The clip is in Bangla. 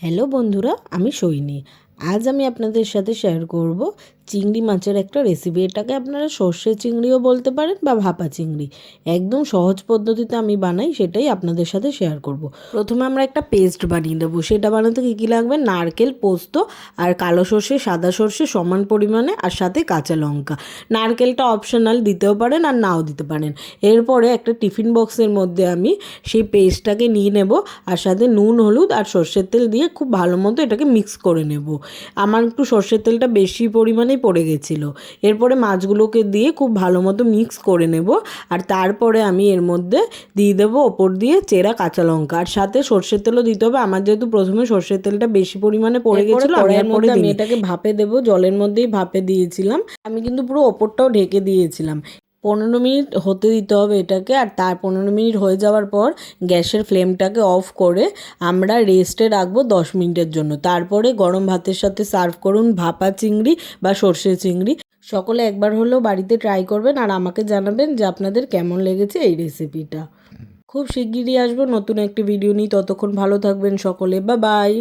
হ্যালো বন্ধুরা, আমি সৈনী। আজ আমি আপনাদের সাথে শেয়ার করব চিংড়ি মাছের একটা রেসিপি। এটাকে আপনারা সর্ষে চিংড়িও বলতে পারেন বা ভাপা চিংড়ি। একদম সহজ পদ্ধতিতে আমি বানাই, সেটাই আপনাদের সাথে শেয়ার করব। প্রথমে আমরা একটা পেস্ট বানিয়ে দেবো। সেটা বানাতে কী কী লাগবে? নারকেল, পোস্ত আর কালো সর্ষে, সাদা সর্ষে সমান পরিমাণে, আর সাথে কাঁচা লঙ্কা। নারকেলটা অপশনাল, দিতেও পারেন আর নাও দিতে পারেন। এরপরে একটা টিফিন বক্সের মধ্যে আমি সেই পেস্টটাকে নিয়ে নেব, আর সাথে নুন, হলুদ আর সর্ষের তেল দিয়ে খুব ভালো মতো এটাকে মিক্স করে নেব। আমার একটু সর্ষের তেলটা বেশি পরিমাণেই পড়ে গেছিলো। এরপরে মাছগুলোকে দিয়ে খুব ভালো মতো মিক্স করে নেব, আর তারপরে আমি এর মধ্যে দিয়ে দেবো ওপর দিয়ে চেরা কাঁচা লঙ্কা, আর সাথে সর্ষের তেলও দিতে হবে। আমার যেহেতু প্রথমে সর্ষের তেলটা বেশি পরিমাণে পড়ে গেছিলো, আমি এটাকে ভাপে দেবো। জলের মধ্যেই ভাপে দিয়েছিলাম আমি, কিন্তু পুরো ওপরটাও ঢেকে দিয়েছিলাম। 15 মিনিট হতে দিতে হবে এটাকে, আর তার 15 মিনিট হয়ে যাওয়ার পর গ্যাসের ফ্লেমটাকে অফ করে আমরা রেস্টে রাখবো 10 মিনিটের জন্য। তারপরে গরম ভাতের সাথে সার্ভ করুন ভাপা চিংড়ি বা সর্ষে চিংড়ি। সকলে একবার হলেও বাড়িতে ট্রাই করবেন, আর আমাকে জানাবেন যে আপনাদের কেমন লেগেছে এই রেসিপিটা। খুব শিগগিরই আসবো নতুন একটি ভিডিও নিয়ে। ততক্ষণ ভালো থাকবেন সকলে। Bye bye.